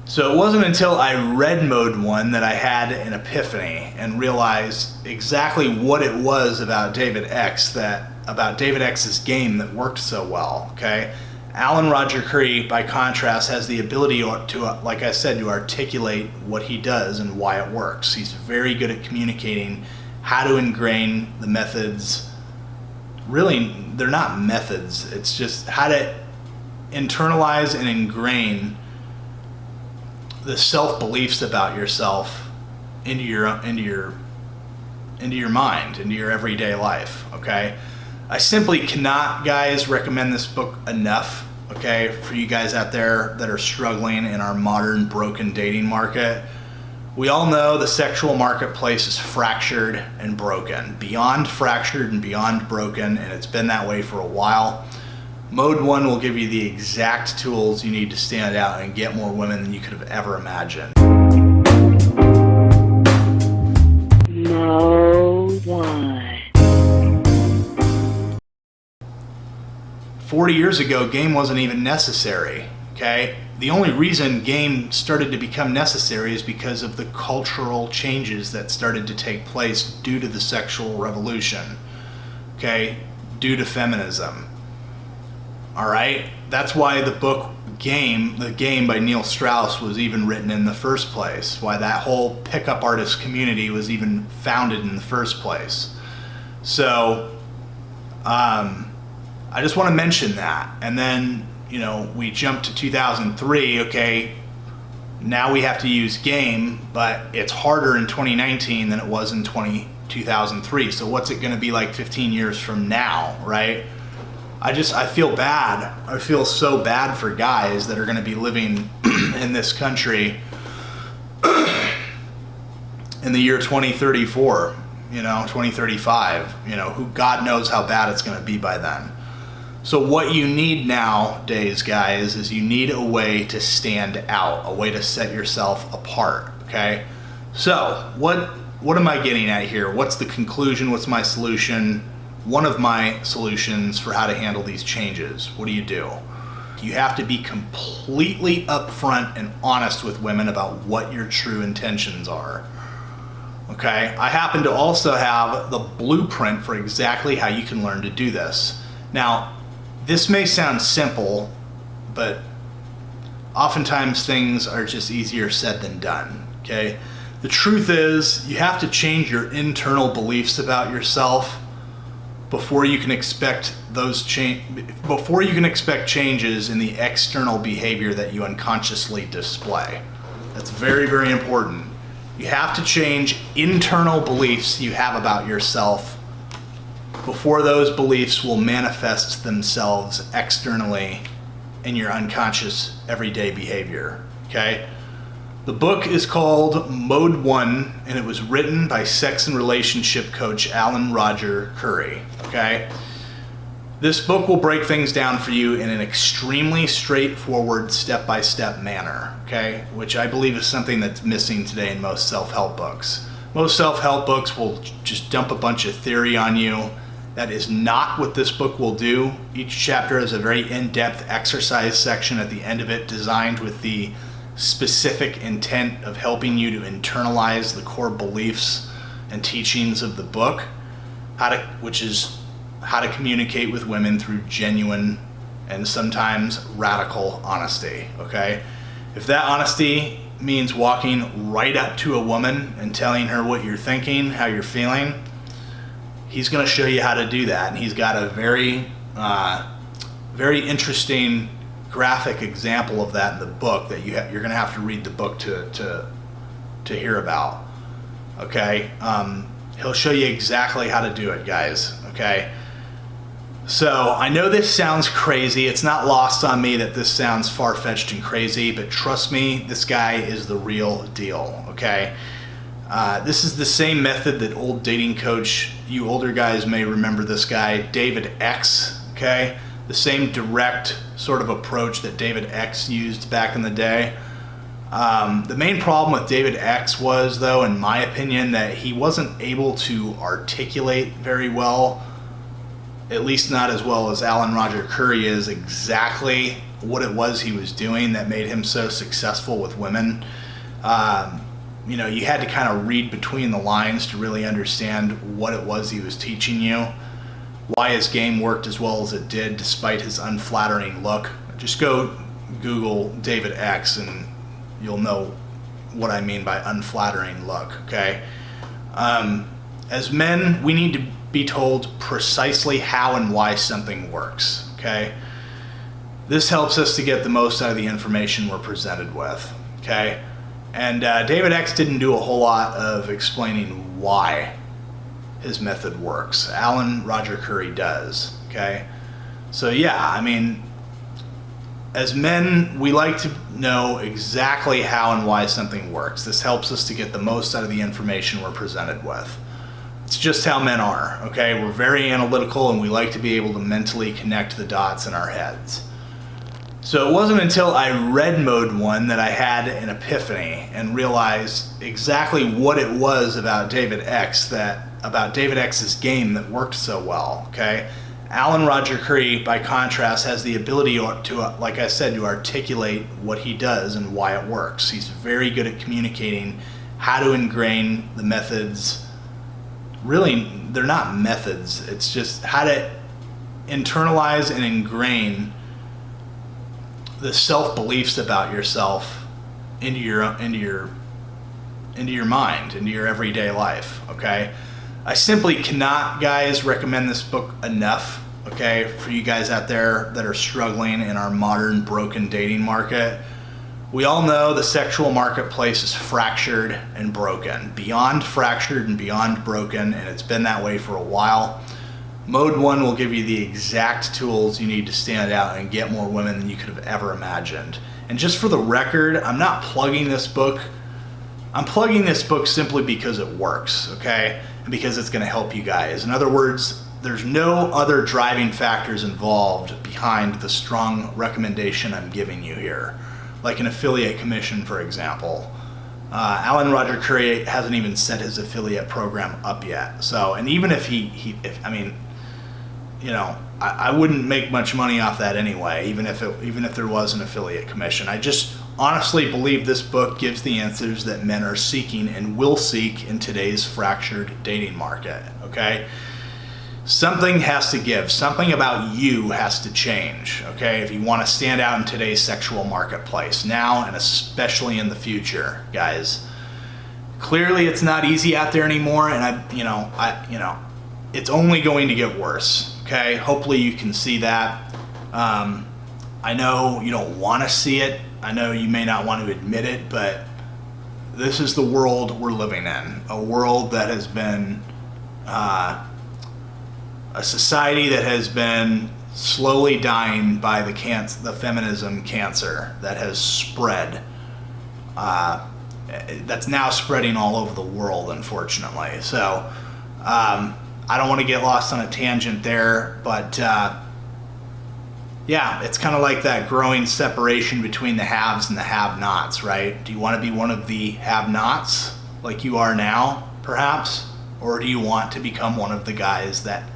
So it wasn't until I read Mode One that I had an epiphany and realized exactly what it was about David X's game that worked so well, okay? Alan Roger Currie, by contrast, has the ability to, like I said, to articulate what he does and why it works. He's very good at communicating how to ingrain the methods. Really, they're not methods. It's just how to internalize and ingrain the self-beliefs about yourself into your mind, into your everyday life, okay? I simply cannot, guys, recommend this book enough, okay, for you guys out there that are struggling in our modern broken dating market. We all know the sexual marketplace is fractured and broken, beyond fractured and beyond broken, and it's been that way for a while. Mode One will give you the exact tools you need to stand out and get more women than you could have ever imagined. Mode One. 40 years ago, game wasn't even necessary, okay? The only reason game started to become necessary is because of the cultural changes that started to take place due to the sexual revolution, okay? Due to feminism. All right, that's why the book The Game by Neil Strauss was even written in the first place, why that whole pickup artist community was even founded in the first place. So I just want to mention that. And then, you know, we jumped to 2003, okay, now we have to use game, but it's harder in 2019 than it was in 2003. So what's it going to be like 15 years from now, right? I feel bad. I feel so bad for guys that are going to be living in this country in the year 2034, you know, 2035, you know, who God knows how bad it's going to be by then. So what you need nowadays, guys, is you need a way to stand out, a way to set yourself apart, okay? So what am I getting at here? What's the conclusion? What's my solution? One of my solutions for how to handle these changes. What do? You have to be completely upfront and honest with women about what your true intentions are. Okay? I happen to also have the blueprint for exactly how you can learn to do this. Now, this may sound simple, but oftentimes things are just easier said than done. Okay? The truth is, you have to change your internal beliefs about yourself before you can expect changes in the external behavior that you unconsciously display. That's very, very important. You have to change internal beliefs you have about yourself before those beliefs will manifest themselves externally in your unconscious everyday behavior, okay? The book is called Mode One, and it was written by sex and relationship coach Alan Roger Currie, okay? This book will break things down for you in an extremely straightforward, step-by-step manner, okay? Which I believe is something that's missing today in most self-help books. Most self-help books will just dump a bunch of theory on you. That is not what this book will do. Each chapter has a very in-depth exercise section at the end of it designed with the specific intent of helping you to internalize the core beliefs and teachings of the book, which is how to communicate with women through genuine and sometimes radical honesty, okay? If that honesty means walking right up to a woman and telling her what you're thinking, how you're feeling, he's going to show you how to do that. And he's got a very, very interesting graphic example of that in the book that you're going to have to read the book to hear about. Okay, he'll show you exactly how to do it, guys. Okay, so I know this sounds crazy. It's not lost on me that this sounds far-fetched and crazy, but trust me, this guy is the real deal. Okay, this is the same method that old dating coach, you older guys may remember this guy, David X. Okay, the same direct sort of approach that David X used back in the day. The main problem with David X was, though, in my opinion, that he wasn't able to articulate very well, at least not as well as Alan Roger Currie is, exactly what it was he was doing that made him so successful with women. You know, you had to kind of read between the lines to really understand what it was he was teaching you, why his game worked as well as it did despite his unflattering look. Just go Google David X and you'll know what I mean by unflattering look, okay? As men, we need to be told precisely how and why something works, okay? This helps us to get the most out of the information we're presented with, okay? And David X didn't do a whole lot of explaining why his method works. Alan Roger Currie does, okay? So yeah, I mean, as men, we like to know exactly how and why something works. This helps us to get the most out of the information we're presented with. It's just how men are, okay? We're very analytical and we like to be able to mentally connect the dots in our heads. So it wasn't until I read Mode One that I had an epiphany and realized exactly what it was about David X's game that worked so well, okay? Alan Roger Cree, by contrast, has the ability to, like I said, to articulate what he does and why it works. He's very good at communicating how to ingrain the methods. Really, they're not methods. It's just how to internalize and ingrain the self-beliefs about yourself into your mind, into your everyday life, okay? I simply cannot, guys, recommend this book enough, okay, for you guys out there that are struggling in our modern broken dating market. We all know the sexual marketplace is fractured and broken, beyond fractured and beyond broken, and it's been that way for a while. Mode One will give you the exact tools you need to stand out and get more women than you could have ever imagined. And just for the record, I'm not plugging this book. I'm plugging this book simply because it works, okay? And because it's going to help you guys. In other words, there's no other driving factors involved behind the strong recommendation I'm giving you here. Like an affiliate commission, for example. Alan Roger Currie hasn't even set his affiliate program up yet. So, and even if I mean, you know, I wouldn't make much money off that anyway, even if there was an affiliate commission. I just honestly believe this book gives the answers that men are seeking and will seek in today's fractured dating market, okay? Something has to give. Something about you has to change, okay? If you want to stand out in today's sexual marketplace, now and especially in the future, guys. Clearly, it's not easy out there anymore, and it's only going to get worse, okay? Hopefully you can see that. I know you don't want to see it. I know you may not want to admit it, but this is the world we're living in. A world that has been, a society that has been slowly dying by the feminism cancer that has spread. That's now spreading all over the world, unfortunately. So, I don't want to get lost on a tangent there, but yeah, it's kind of like that growing separation between the haves and the have-nots, right? Do you want to be one of the have-nots like you are now, perhaps? Or do you want to become one of the guys that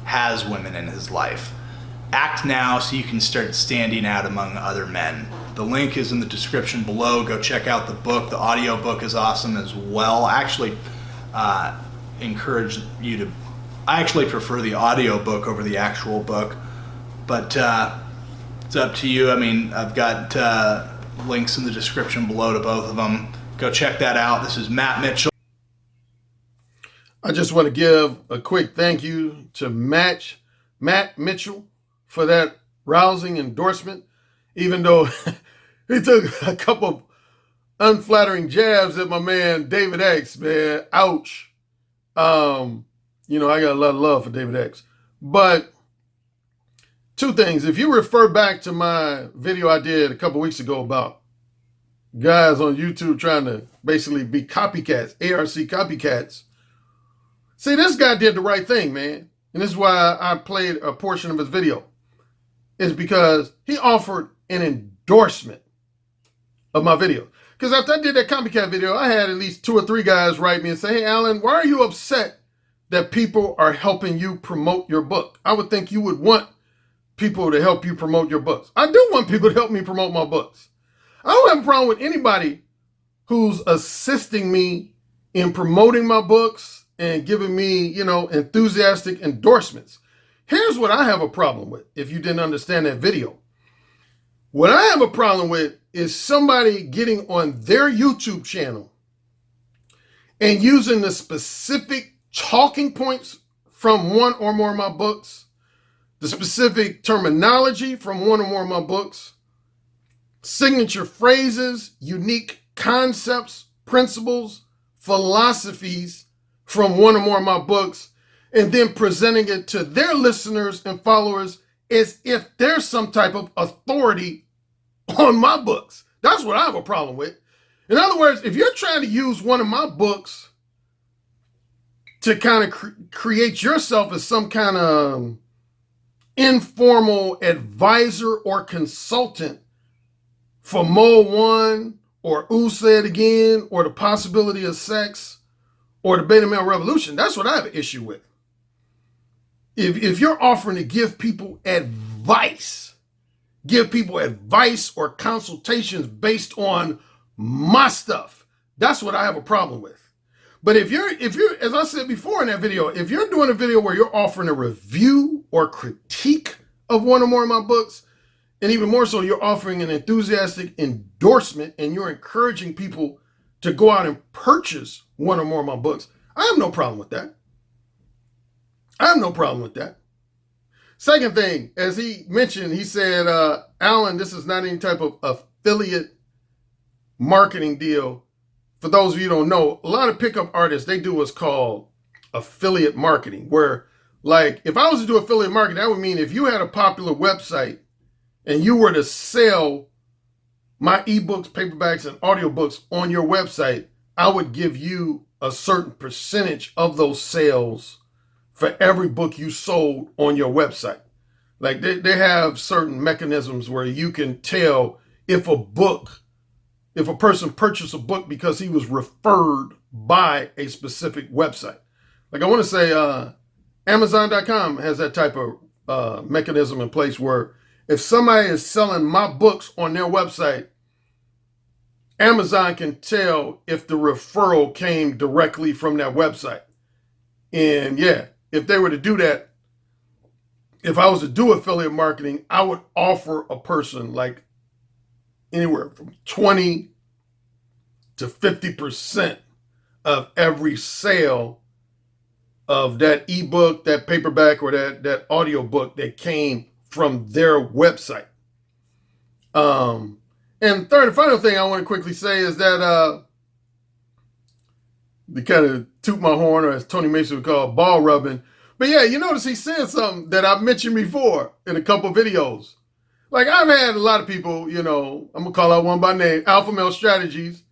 has women in his life? Act now so you can start standing out among other men. The link is in the description below. Go check out the book. The audiobook is awesome as well. I actually encourage you to... I actually prefer the audiobook over the actual book, but it's up to you. I mean, I've got links in the description below to both of them. Go check that out. This is Matt Mitchell. I just want to give a quick thank you to Matt Mitchell for that rousing endorsement, even though he took a couple of unflattering jabs at my man David X, man. Ouch. You know, I got a lot of love for David X. But two things. If you refer back to my video I did a couple weeks ago about guys on YouTube trying to basically be copycats, ARC copycats, see, this guy did the right thing, man. And this is why I played a portion of his video. Is because he offered an endorsement of my video. Because after I did that copycat video, I had at least 2 or 3 guys write me and say, hey, Alan, why are you upset that people are helping you promote your book? I would think you would want people to help you promote your books. I do want people to help me promote my books. I don't have a problem with anybody who's assisting me in promoting my books and giving me, enthusiastic endorsements. Here's what I have a problem with, if you didn't understand that video. What I have a problem with is somebody getting on their YouTube channel and using the specific talking points from one or more of my books, the specific terminology from one or more of my books, signature phrases, unique concepts, principles, philosophies from one or more of my books, and then presenting it to their listeners and followers as if there's some type of authority on my books. That's what I have a problem with. In other words, if you're trying to use one of my books to kind of create yourself as some kind of informal advisor or consultant for Mode One or Ooh Say It Again or the possibility of sex or the beta male revolution, that's what I have an issue with. If you're offering to give people advice or consultations based on my stuff, that's what I have a problem with. But if you're, as I said before in that video, if you're doing a video where you're offering a review or critique of one or more of my books, and even more so, you're offering an enthusiastic endorsement and you're encouraging people to go out and purchase one or more of my books, I have no problem with that. I have no problem with that. Second thing, as he mentioned, he said, Alan, this is not any type of affiliate marketing deal. For those of you who don't know, a lot of pickup artists, they do what's called affiliate marketing, where like if I was to do affiliate marketing, that would mean if you had a popular website and you were to sell my ebooks, paperbacks, and audiobooks on your website, I would give you a certain percentage of those sales for every book you sold on your website. Like they have certain mechanisms where you can tell if a person purchased a book because he was referred by a specific website. Like I want to say Amazon.com has that type of mechanism in place where if somebody is selling my books on their website, Amazon can tell if the referral came directly from that website. And yeah, if they were to do that, if I was to do affiliate marketing, I would offer a person like anywhere from 20 to 50% of every sale of that ebook, that paperback, or that audiobook that came from their website. And third and final thing I want to quickly say is that to kind of toot my horn, or as Tony Mason would call it, ball rubbing. But yeah, you notice he said something that I've mentioned before in a couple videos. Like I've had a lot of people, I'm gonna call out one by name, Alpha Male Strategies,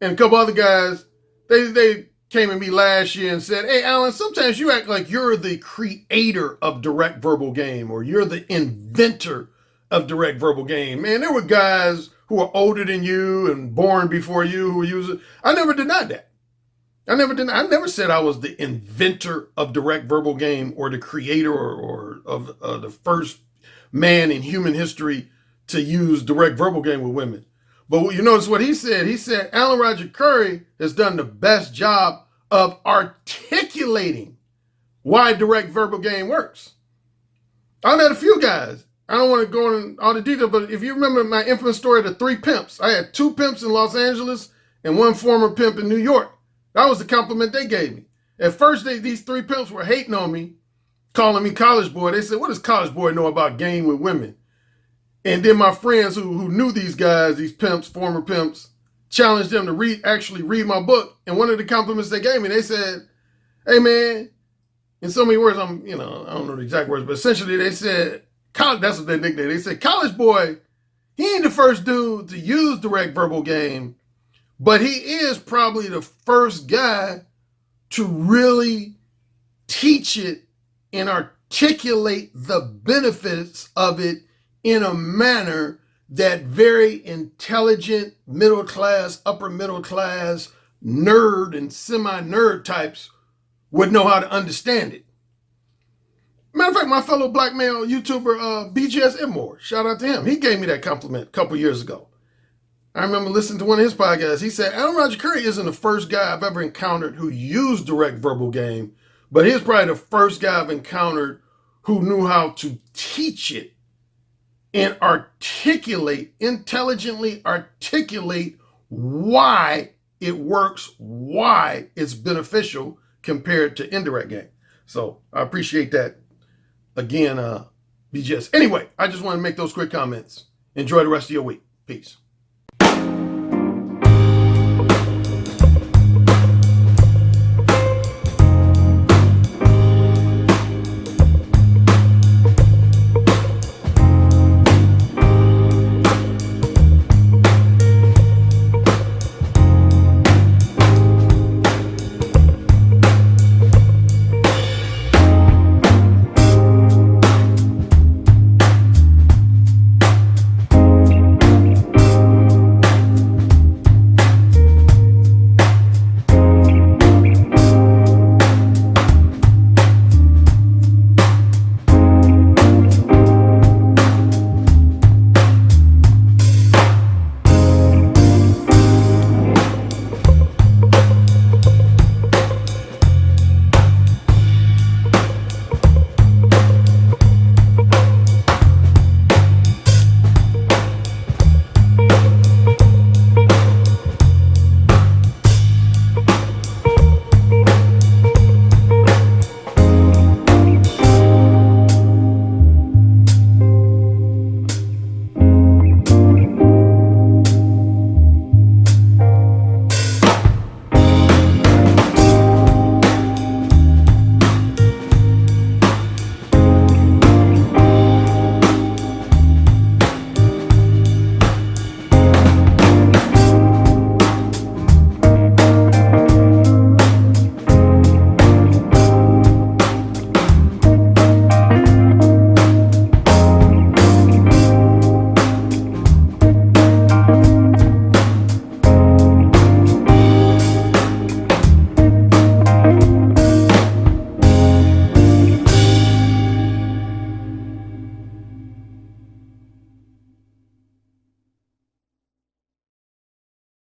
and a couple other guys, they came at me last year and said, hey, Alan, sometimes you act like you're the creator of direct verbal game, or you're the inventor of direct verbal game. Man, there were guys who are older than you and born before you who were using. I never denied that. I never said I was the inventor of direct verbal game or the creator or of the first man in human history to use direct verbal game with women. But you notice what he said? He said Alan Roger Currie has done the best job of articulating why direct verbal game works. I've had a few guys. I don't want to go into all the detail, but if you remember my infamous story of the 3 pimps, I had 2 pimps in Los Angeles and 1 former pimp in New York. That was the compliment they gave me. At first, these 3 pimps were hating on me, calling me college boy. They said, what does college boy know about game with women? And then my friends who knew these guys, these pimps, former pimps, challenged them to actually read my book. And one of the compliments they gave me, they said, hey man, in so many words, I don't know the exact words, but essentially they said, that's what they nicknamed. They said, college boy, he ain't the first dude to use direct verbal game, but he is probably the first guy to really teach it and articulate the benefits of it in a manner that very intelligent, middle class, upper middle class, nerd and semi-nerd types would know how to understand it. Matter of fact, my fellow black male YouTuber, BGS Immore, shout out to him. He gave me that compliment a couple years ago. I remember listening to one of his podcasts. He said, Adam Roger Currie isn't the first guy I've ever encountered who used direct verbal game, but he's probably the first guy I've encountered who knew how to teach it and intelligently articulate why it works, why it's beneficial compared to indirect game. So I appreciate that. Again, BGS. Anyway, I just want to make those quick comments. Enjoy the rest of your week. Peace.